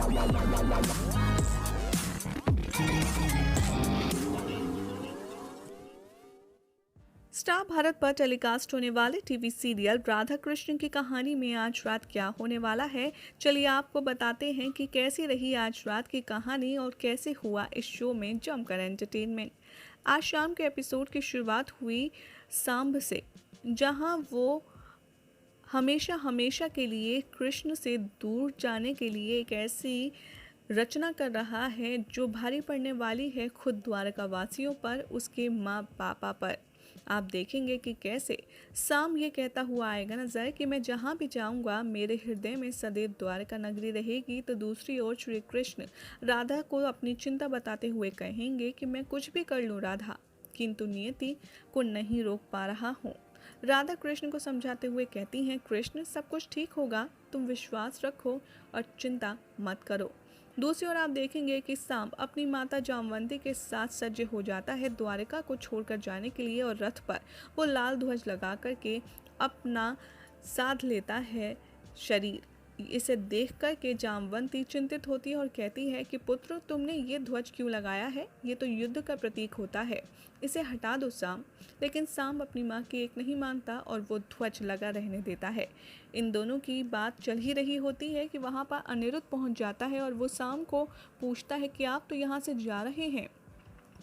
Star Bharat पर telecast होने वाले टीवी सीरियल राधा कृष्ण की कहानी में आज रात क्या होने वाला है, चलिए आपको बताते हैं कि कैसी रही आज रात की कहानी और कैसे हुआ इस शो में जमकर एंटरटेनमेंट। आज शाम के एपिसोड की शुरुआत हुई सांब से, जहां वो हमेशा हमेशा के लिए कृष्ण से दूर जाने के लिए एक ऐसी रचना कर रहा है जो भारी पड़ने वाली है खुद द्वारका वासियों पर, उसके माँ पापा पर। आप देखेंगे कि कैसे साम ये कहता हुआ आएगा नजर कि मैं जहाँ भी जाऊंगा मेरे हृदय में सदैव द्वारका नगरी रहेगी। तो दूसरी ओर श्री कृष्ण राधा को अपनी चिंता बताते हुए कहेंगे कि मैं कुछ भी कर लूँ राधा, किंतु नियति को नहीं रोक पा रहा हूँ। राधा कृष्ण को समझाते हुए कहती हैं, कृष्ण सब कुछ ठीक होगा, तुम विश्वास रखो और चिंता मत करो। दूसरी ओर आप देखेंगे कि सांब अपनी माता जामवंती के साथ सज्ज हो जाता है द्वारका को छोड़कर जाने के लिए, और रथ पर वो लाल ध्वज लगा करके अपना साध लेता है शरीर। इसे देख कर के जामवंती चिंतित होती है और कहती है कि पुत्र तुमने ये ध्वज क्यों लगाया है, ये तो युद्ध का प्रतीक होता है, इसे हटा दो सांब। लेकिन सांब अपनी माँ की एक नहीं मानता और वो ध्वज लगा रहने देता है। इन दोनों की बात चल ही रही होती है कि वहाँ पर अनिरुद्ध पहुँच जाता है और वो सांब को पूछता है कि आप तो यहाँ से जा रहे हैं,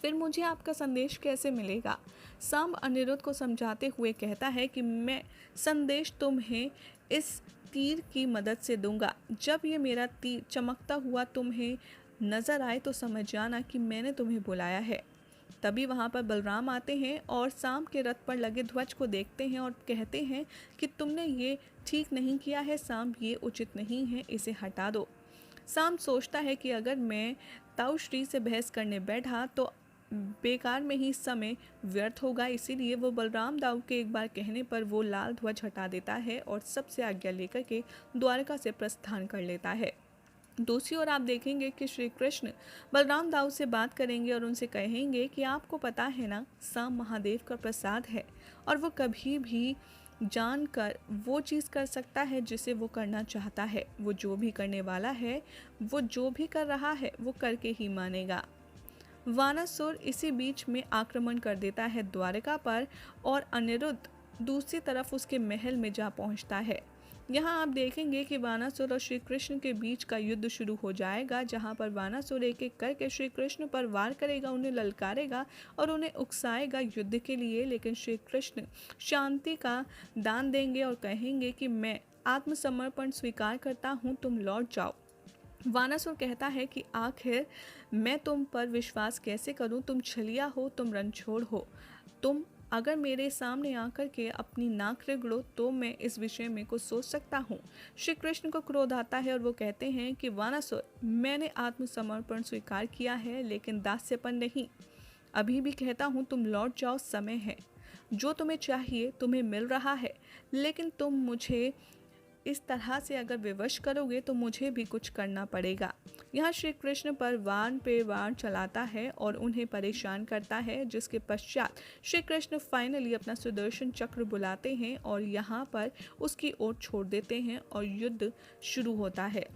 फिर मुझे आपका संदेश कैसे मिलेगा। सांब अनिरुद्ध को समझाते हुए कहता है कि मैं संदेश तुम्हें इस तीर की मदद से दूंगा, जब ये मेरा तीर चमकता हुआ तुम्हें नजर आए तो समझ जाना कि मैंने तुम्हें बुलाया है। तभी वहाँ पर बलराम आते हैं और सांब के रथ पर लगे ध्वज को देखते हैं और कहते हैं कि तुमने ये ठीक नहीं किया है सांब, ये उचित नहीं है, इसे हटा दो। सांब सोचता है कि अगर मैं ताऊ श्री से बहस करने बैठा तो बेकार में ही समय व्यर्थ होगा, इसीलिए वो बलराम दाऊ के एक बार कहने पर वो लाल ध्वज हटा देता है और सबसे आज्ञा लेकर के द्वारका से प्रस्थान कर लेता है। दूसरी ओर आप देखेंगे कि श्री कृष्ण बलराम दाऊ से बात करेंगे और उनसे कहेंगे कि आपको पता है ना, सांब महादेव का प्रसाद है और वो कभी भी जानकर वो चीज़ कर सकता है जिसे वो करना चाहता है। वो जो भी करने वाला है, वो जो भी कर रहा है वो करके ही मानेगा। वानासुर इसी बीच में आक्रमण कर देता है द्वारका पर और अनिरुद्ध दूसरी तरफ उसके महल में जा पहुंचता है। यहाँ आप देखेंगे कि वानासुर और श्री कृष्ण के बीच का युद्ध शुरू हो जाएगा, जहाँ पर वानासुर एक एक करके श्री कृष्ण पर वार करेगा, उन्हें ललकारेगा और उन्हें उकसाएगा युद्ध के लिए। लेकिन श्री कृष्ण शांति का दान देंगे और कहेंगे कि मैं आत्मसमर्पण स्वीकार करता हूँ, तुम लौट जाओ। वानासुर कहता है कि आखिर मैं तुम पर विश्वास कैसे करूं, तुम छलिया हो, तुम रणछोड़ हो, तुम अगर मेरे सामने आकर के अपनी नाक रगड़ो तो मैं इस विषय में कुछ सोच सकता हूँ। श्री कृष्ण को क्रोध आता है और वो कहते हैं कि वानासुर मैंने आत्मसमर्पण स्वीकार किया है लेकिन दास्यपन नहीं, अभी भी कहता हूँ तुम लौट जाओ, समय है, जो तुम्हें चाहिए तुम्हें मिल रहा है, लेकिन तुम मुझे इस तरह से अगर विवश करोगे तो मुझे भी कुछ करना पड़ेगा। यहाँ श्री कृष्ण पर वार पे वार चलाता है और उन्हें परेशान करता है, जिसके पश्चात श्री कृष्ण फाइनली अपना सुदर्शन चक्र बुलाते हैं और यहाँ पर उसकी ओर छोड़ देते हैं और युद्ध शुरू होता है।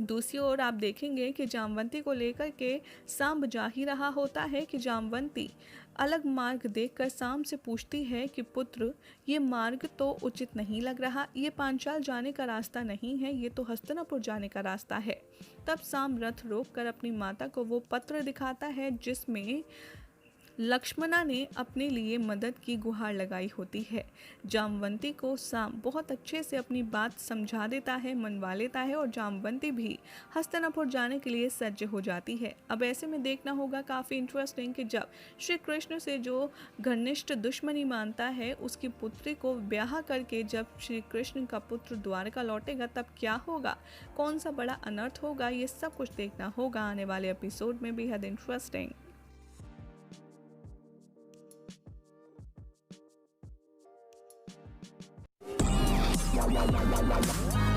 दूसरी ओर आप देखेंगे कि जामवंती को लेकर के सांब जा ही रहा होता है कि जामवंती अलग मार्ग देखकर सांब से पूछती है कि पुत्र ये मार्ग तो उचित नहीं लग रहा, ये पांचाल जाने का रास्ता नहीं है, ये तो हस्तिनापुर जाने का रास्ता है। तब सांब रथ रोक कर अपनी माता को वो पत्र दिखाता है जिसमें लक्ष्मणा ने अपने लिए मदद की गुहार लगाई होती है। जामवंती को सांब बहुत अच्छे से अपनी बात समझा देता है, मनवा लेता है और जामवंती भी हस्तिनापुर जाने के लिए सज्ज हो जाती है। अब ऐसे में देखना होगा काफ़ी इंटरेस्टिंग कि जब श्री कृष्ण से जो घनिष्ठ दुश्मनी मानता है उसकी पुत्री को ब्याह करके जब श्री कृष्ण का पुत्र द्वारका लौटेगा तब क्या होगा, कौन सा बड़ा अनर्थ होगा, ये सब कुछ देखना होगा आने वाले एपिसोड में। बेहद interesting. Wow, wow, wow, wow, wow, wow.